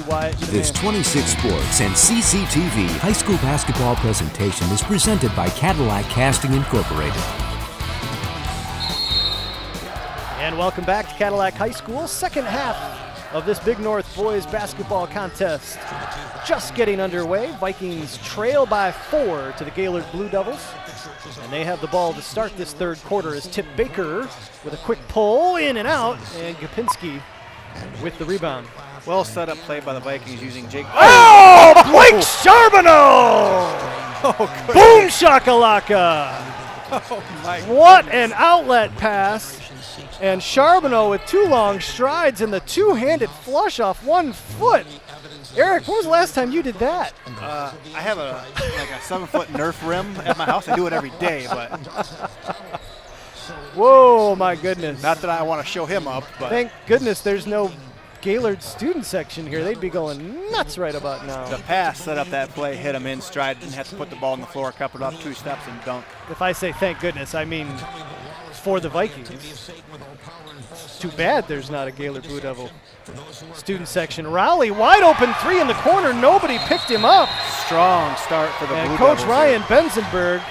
Wyatt. This 26 Sports and CCTV high school basketball presentation is presented by Cadillac Casting Incorporated. And welcome back to Cadillac High School, second half of this Big North boys basketball contest. Just getting underway. Vikings trail by 4 to the Gaylord Blue Devils. And they have the ball to start this third quarter as Tip Baker with a quick pull in and out, and Gapinski with the rebound. Well set up play by the Vikings using Jake. Oh, Blake Charbonneau! Oh, Boom shakalaka! Oh, my What an outlet pass. And Charbonneau with 2 long strides and the two-handed flush off 1 foot. Eric, when was the last time you did that? I have a 7-foot Nerf rim at my house. I do it every day, but Whoa, my goodness. not that I want to show him up. But Thank goodness there's no Gaylord student section here. They'd be going nuts right about now. the pass set up that play, hit him in stride, didn't have to put the ball on the floor, cup it off 2 steps and dunk. If I say thank goodness, I mean for the Vikings. It's too bad there's not a Gaylord Blue Devil student section. Rowley, wide open 3 in the corner. Nobody picked him up. Strong start for the And Blue Coach Devils Ryan here. Benzenberg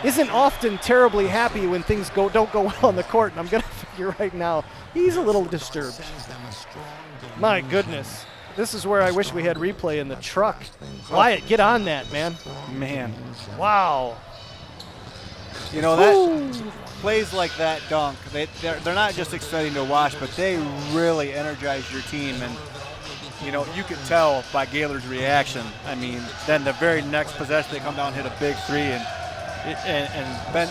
isn't often terribly happy when things don't go well on the court, and I'm going to figure right now he's a little disturbed. My goodness. This is where I wish we had replay in the truck. Wyatt, get on that, man. Man, Wow. you know that plays like that dunk. They're not just exciting to watch, but they really energize your team. And you know you could tell by Gaylord's reaction. I mean, then the very next possession they come down and hit a big 3, and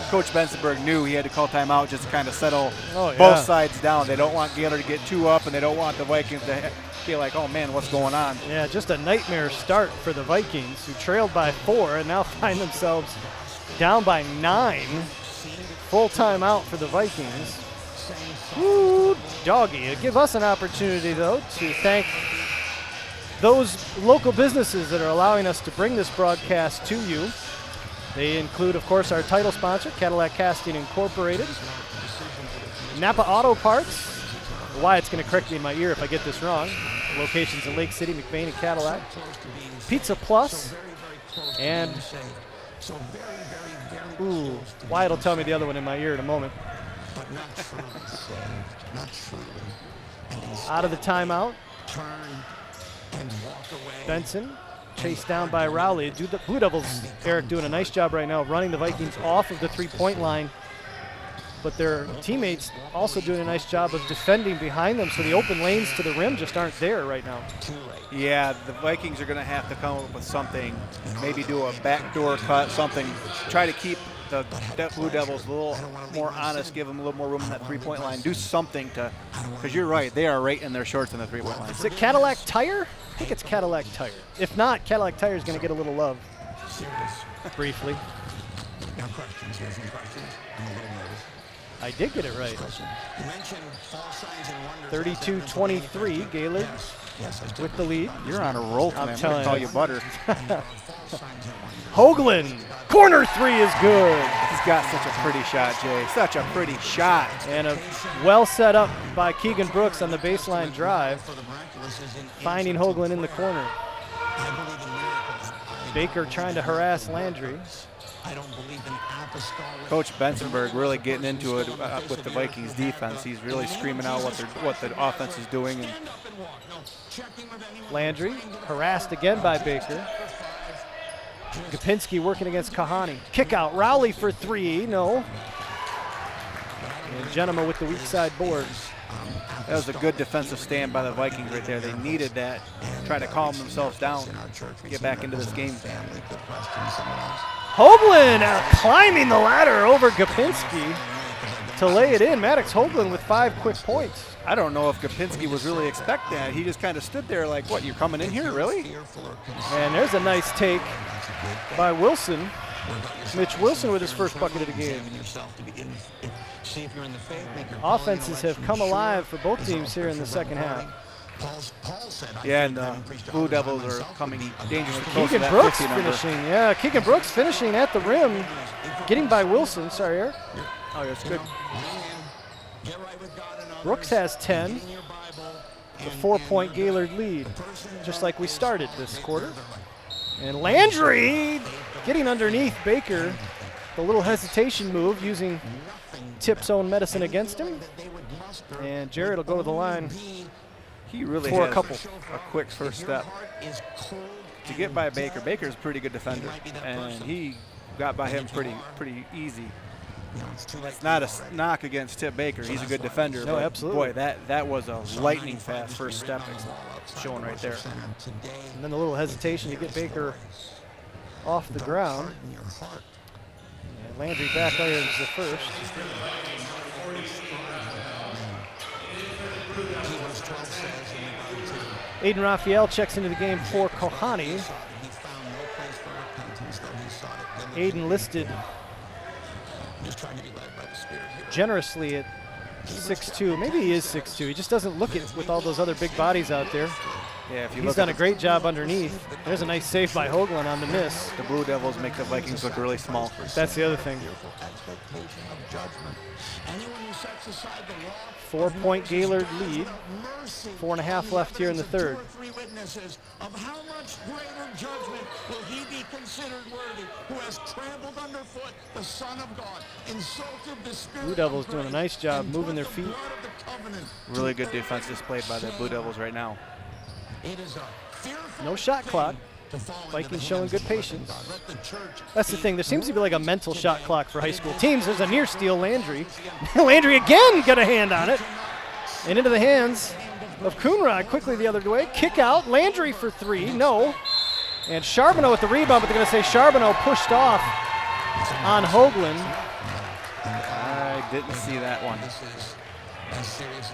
Coach Benzenberg knew he had to call timeout just to kind of settle both sides down. They don't want Gaylord to get too up, and they don't want the Vikings to feel like, oh man, what's going on? Yeah, just a nightmare start for the Vikings, who trailed by 4 and now find themselves down by 9. Full timeout for the Vikings. Woo, doggy. It'll give us an opportunity, though, to thank those local businesses that are allowing us to bring this broadcast to you. They include, of course, our title sponsor, Cadillac Casting Incorporated, Napa Auto Parts. Wyatt's going to correct me in my ear if I get this wrong. Locations in Lake City, McBain, and Cadillac. Pizza Plus, and Wyatt will tell me the other one in my ear in a moment. Out of the timeout. Benson chased down by Rowley. The Blue Devils, Eric, doing a nice job right now of running the Vikings off of the 3-point line. But their teammates also doing a nice job of defending behind them, so the open lanes to the rim just aren't there right now. Yeah, the Vikings are going to have to come up with something, maybe do a backdoor cut, something, try to keep the Blue Devils a little more honest, give them a little more room in that 3-point line, do something to, because you're right, they are right in their shorts in the 3-point line. Is it Cadillac Tire? I think it's Cadillac Tire. If not, Cadillac Tire is going to get a little love briefly. I did get it right. 32-23, Gaylord with the lead. You're on a roll tonight. I'm going to call you Butter. Hoagland, corner 3 is good. He's got such a pretty shot, Jay. Such a pretty shot. And a well set up by Keegan Brooks on the baseline drive, finding Hoagland in the corner. Baker trying to harass Landry. Coach Benzenberg really getting into it with the Vikings defense. He's really screaming out what the offense is doing. And Landry harassed again by Baker. Gapinski working against Kahani. Kick out, Rowley for 3, no. And Genema with the weak side board. That was a good defensive stand by the Vikings right there. They needed that, try to calm themselves down, get back into this game. Hoagland climbing the ladder over Gapinski to lay it in. Maddox Hoagland with 5 quick points. I don't know if Gapinski was really expecting that. He just kind of stood there like, what, you're coming in here, really? And there's a nice take by Wilson. Mitch Wilson with his first bucket of the game. Offenses have come alive for both teams here in the second half. Yeah, and the Blue Devils are coming dangerously close to Keegan that Brooks 50 number. finishing. Yeah, Keegan Brooks finishing at the rim, getting by Wilson. Sorry, Eric. Oh, that's good. Brooks has 10. The 4-point Gaylord lead, just like we started this quarter. And Landry getting underneath Baker. The little hesitation move using Tip's own medicine against him. And Jared will go to the line. He really for has a couple. A quick first step to get by Baker. Baker's a pretty good defender, and he got by him pretty easy. It's not a knock against Tip Baker. He's a good defender. No, but absolutely. Boy, that was a lightning fast first step showing right there. And then a little hesitation to get Baker off the ground. And Landry back irons the first. Aiden Raphael checks into the game for Kohani. Aiden listed generously at 6'2". Maybe he is 6'2". He just doesn't look it with all those other big bodies out there. Yeah, if you He's done a great job underneath. There's a nice save by Hoagland on the miss. The Blue Devils make the Vikings look really small. That's the other thing. 4-point Gaylord lead. 4.5 left here in the third. Of how much greater judgment will he be considered worthy, who has trampled underfoot the Son of God, insulted the Spirit. Blue Devils doing a nice job moving their feet. Really good defense displayed by the Blue Devils right now. No shot clock. Vikings showing good patience. That's the thing. There seems to be like a mental shot clock for high school teams. There's a near steal, Landry. Landry again got a hand on it. And into the hands of Coonrod quickly the other way. Kick out. Landry for three. No. And Charbonneau with the rebound, but they're going to say Charbonneau pushed off on Hoagland. I didn't see that one.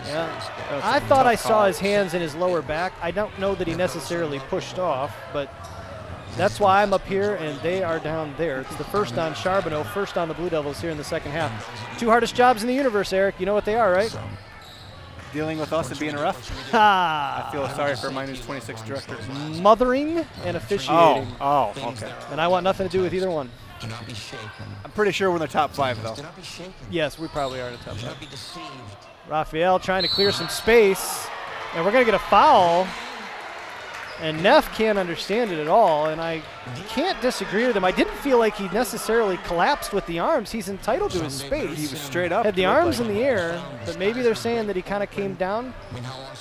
Yeah. I thought I saw his hands in his lower back. I don't know that he necessarily pushed off, but that's why I'm up here and they are down there. It's the first on Charbonneau, first on the Blue Devils here in the second half. Two hardest jobs in the universe, Eric. You know what they are, right? Dealing with us and being a ref. Ha! I feel sorry for my News 26 director. Mothering and officiating. Oh, okay. And I want nothing to do with either one. I'm pretty sure we're in the top 5, though. Yes, we probably are in the top 5. Raphael trying to clear some space, and we're going to get a foul. And Neff can't understand it at all, and I can't disagree with him. I didn't feel like he necessarily collapsed with the arms. He's entitled to his space. He was straight up. Had the arms in the air, but maybe they're saying that he kind of came down.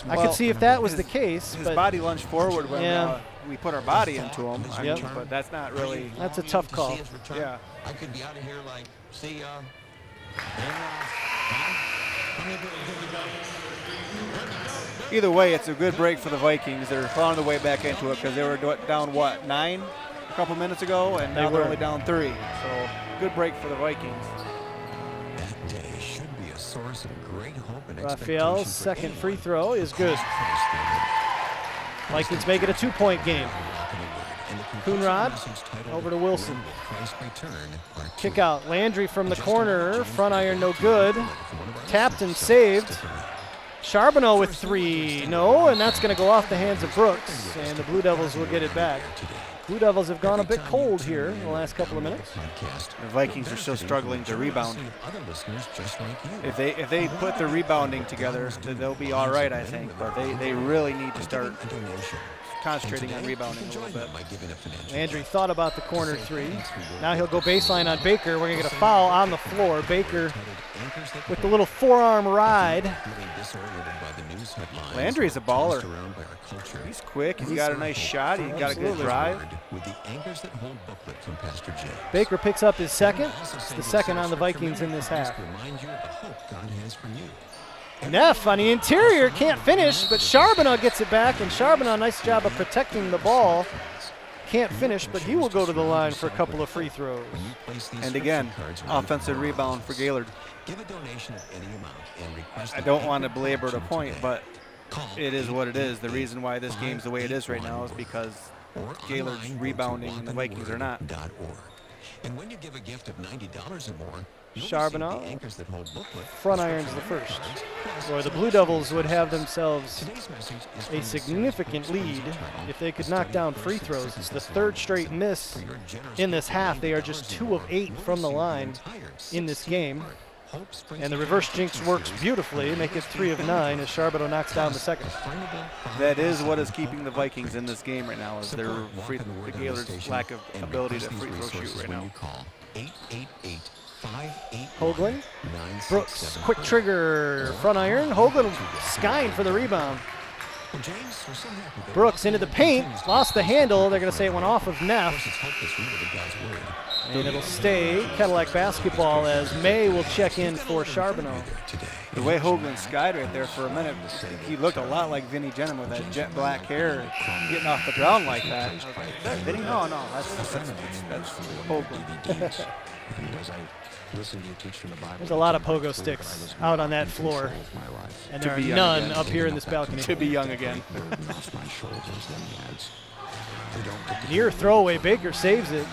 I could see if that was the case. His but body lunged forward when we put our body into him. Yep. But that's not really. That's a tough call. Yeah. I could be out of here like, see ya. Either way, it's a good break for the Vikings. They're clawing their way back into it because they were down, what, 9 a couple minutes ago, and now they're only down 3. So good break for the Vikings. That day should be a source of great hope and Raphael's second free throw is good. Vikings make it a 2-point game. Coonrod over to Wilson. Kick out. Landry from the corner. Front iron no good. Tapped and saved. Charbonneau with 3. No, and that's going to go off the hands of Brooks, and the Blue Devils will get it back. Blue Devils have gone a bit cold here in the last couple of minutes. The Vikings are still struggling to rebound. If they put their rebounding together, they'll be all right, I think. But they really need to start concentrating on rebounding a little bit. Landry thought about the corner 3. Now he'll go baseline on Baker. We're going to get a foul on the floor. Baker with the little forearm ride. Landry's a baller. He's quick. He's got a nice shot. He's got a good drive. Baker picks up his second. It's the second on the Vikings in this half. Neff on the interior can't finish, but Charbonneau gets it back, and Charbonneau, nice job of protecting the ball. Can't finish, but he will go to the line for a couple of free throws. And again, offensive rebound for Gaylord. I don't want to belabor the point, but it is what it is. The reason why this game's the way it is right now is because Gaylord's rebounding and the Vikings are not. And when you give a gift of $90 or more, Charbonneau front irons the first. Or the Blue Devils would have themselves a significant lead if they could knock down free throws. It's the third straight miss in this half. They are just 2 of 8 from the line in this game. And the reverse jinx works beautifully, make it 3 of 9 as Charbonneau knocks down the second. That is what is keeping the Vikings in this game right now, is their the Gaylord's lack of ability to free throw shoot right now. Hoagland, Brooks, quick trigger, front iron. Hoagland skying for the rebound. Brooks into the paint, lost the handle. They're going to say it went off of Neff. And it'll stay Cadillac basketball as May will check in for Charbonneau. The way Hoagland skied right there for a minute, he looked a lot like Vinny Jenner with that jet black hair getting off the ground like that. I was like, is that Vinny? No, that's Hoagland. There's a lot of pogo sticks out on that floor, and there are none up here in this balcony. To be young again. Near throwaway, Baker saves it.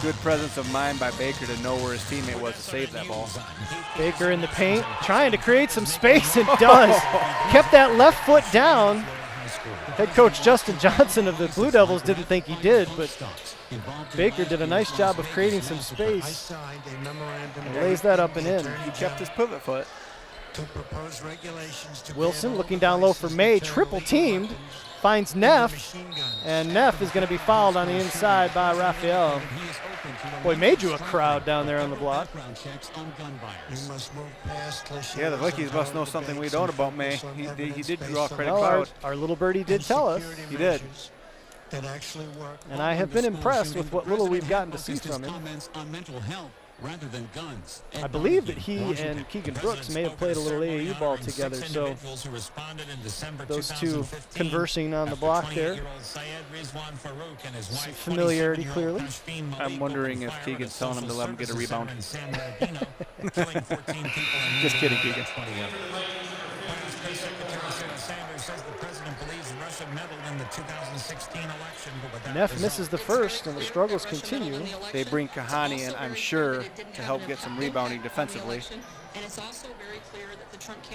Good presence of mind by Baker to know where his teammate was to save that ball. Baker in the paint, trying to create some space, and does. Kept that left foot down. Head coach Justin Johnson of the Blue Devils didn't think he did, but Baker did a nice job of creating some space. And lays that up and in. He kept his pivot foot. Wilson looking down low for May, triple teamed, finds Neff, and Neff is going to be fouled on the inside by Raphael. Boy, May drew a crowd down there on the block. Yeah, the Vikings must know something we don't about May. He did draw a credit Well, crowd. our little birdie did tell us. He did. And I have been impressed with what little we've gotten to see from him. I believe that he and Keegan Brooks may have played a little AAU ball together, so those two conversing on the block there. Some familiarity, clearly. I'm wondering if Keegan's telling him to let him get a rebound. Just kidding, Keegan. Neff misses the first, and the struggles continue. They bring Kahani in, I'm sure, to help get some rebounding defensively.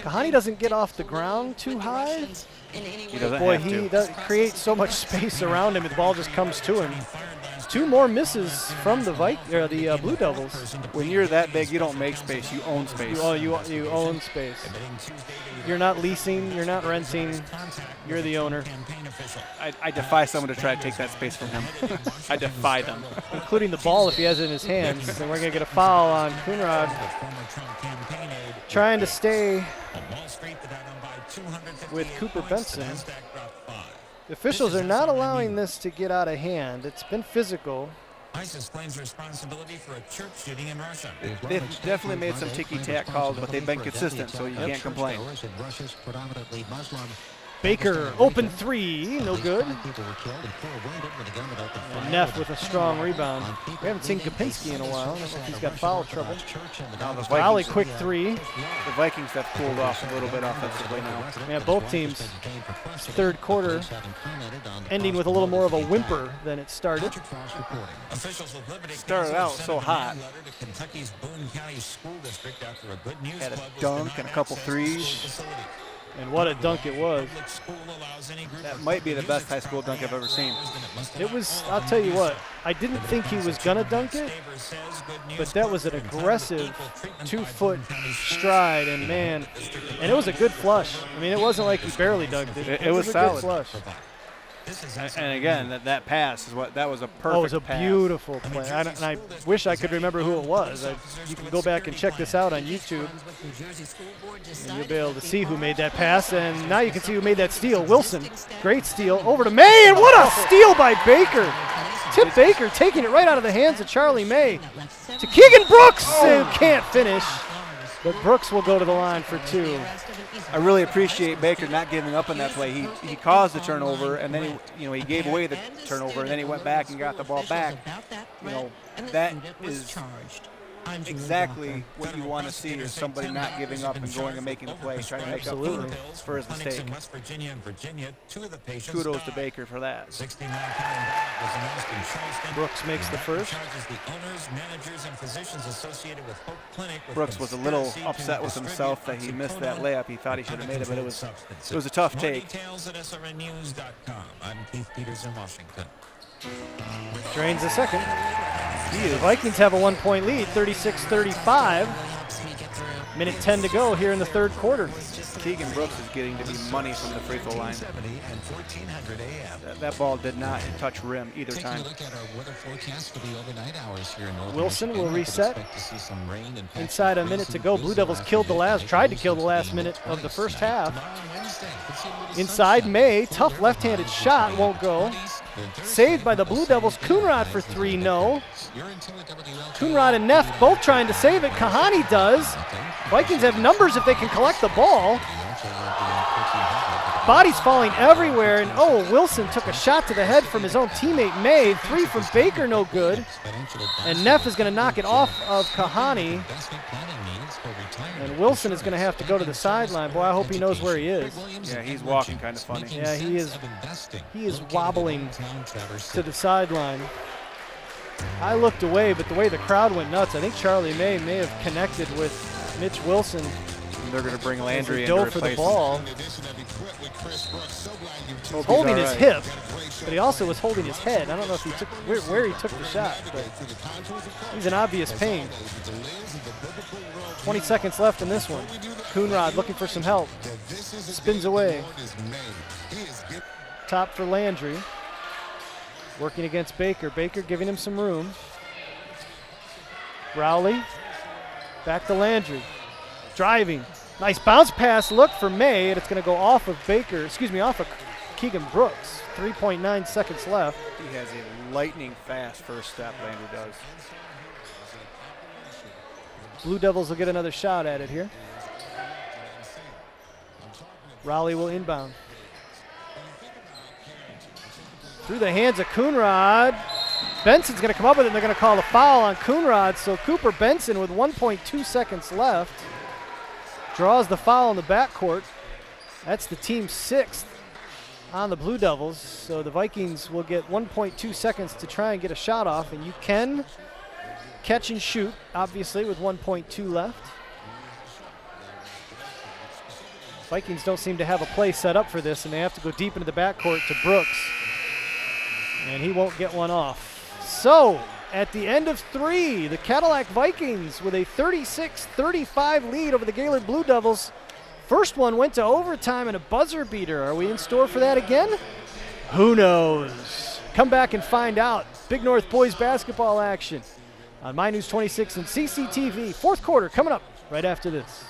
Kahani doesn't get off the ground too high. He doesn't Boy, have he to. does create so much space around him, and the ball just comes to him. 2 more misses from the Blue Devils. When you're that big, you don't make space, you own space. You own space. You're not leasing, you're not renting, you're the owner. I defy someone to try to take that space from him. I defy them. Including the ball if he has it in his hands. And we're going to get a foul on Coonrod. Trying to stay with Cooper Benson. The officials are not allowing this to get out of hand. It's been physical. ISIS claims responsibility for a church shooting in Russia. They've definitely made some ticky-tack calls, but they've been consistent, so you can't complain. Baker, open 3, no good. And Neff with a strong rebound. We haven't seen Kapinski in a while. I don't know if he's got foul trouble. Now the Valley, Vikings, quick 3. the Vikings have cooled off a little bit offensively now. Yeah, both teams. Third quarter ending with a little more of a whimper than it started. Started out so hot. Had a dunk and a couple threes. And what a dunk it was. That might be the best high school dunk I've ever seen. It was, I'll tell you what, I didn't think he was going to dunk it, but that was an aggressive 2-foot stride, and man, and it was a good flush. I mean, it wasn't like he barely dunked it. It was a solid. good flush. And again, that pass is that was a perfect Oh, it was a pass. beautiful play. And I wish I could remember who it was. You can go back and check this out on YouTube, and you'll be able to see who made that pass. And now you can see who made that steal. Wilson, great steal, over to May, and what a steal by Baker. Tip Baker taking it right out of the hands of Charlie May. To Keegan Brooks, who can't finish. But Brooks will go to the line for 2. I really appreciate Baker not giving up on that play. He caused the turnover, and then he gave away the turnover, and then he went back and got the ball back. That is exactly what you want to see, is somebody not giving up and going and making a play, trying to make up for his mistake. Kudos to Baker for that. Brooks makes the first. Brooks was a little upset with himself that he missed that layup. He thought he should have made it, but it was a tough take. I'm Keith Peters in Washington. Drains a second. The Vikings have a 1-point lead, 36-35. Minute 10 to go here in the third quarter. Keegan Brooks is getting to be money from the free throw line. That ball did not touch rim either time. Wilson will reset. Inside a minute to go. Blue Devils tried to kill the last minute of the first half. Inside May, tough left-handed shot, won't go. Saved by the Blue Devils. Coonrod for three, no. Coonrod and Neff both trying to save it. Kahani does. Vikings have numbers if they can collect the ball. Bodies falling everywhere, and Wilson took a shot to the head from his own teammate May. Three from Baker, no good. And Neff is going to knock it off of Kahani. And Wilson is going to have to go to the sideline. Boy, I hope he knows where he is. Yeah, he's walking kind of funny. Yeah, he is wobbling to the sideline. I looked away, but the way the crowd went nuts, I think Charlie may have connected with Mitch Wilson. And they're going to bring Landry in to dove for the replace ball. He's holding his hip, but he also was holding his head. I don't know if he took where he took the shot, but he's in obvious pain. 20 seconds left in this one. Coonrod looking for some help. Spins away. Top for Landry. Working against Baker. Baker giving him some room. Rowley. Back to Landry. Driving. Nice bounce pass look for May, and it's going to go off of off of Keegan Brooks. 3.9 seconds left. He has a lightning fast first step, Landry does. Blue Devils will get another shot at it here. Rowley will inbound. Through the hands of Coonrod. Benson's going to come up with it, and they're going to call a foul on Coonrod. So Cooper Benson with 1.2 seconds left draws the foul in the backcourt. That's the team's sixth on the Blue Devils. So the Vikings will get 1.2 seconds to try and get a shot off, and you can catch and shoot, obviously, with 1.2 left. Vikings don't seem to have a play set up for this, and they have to go deep into the backcourt to Brooks. And he won't get one off. So, at the end of three, the Cadillac Vikings with a 36-35 lead over the Gaylord Blue Devils. First one went to overtime and a buzzer beater. Are we in store for that again? Who knows? Come back and find out. Big North boys basketball action on My News 26 and CCTV. Fourth quarter coming up right after this.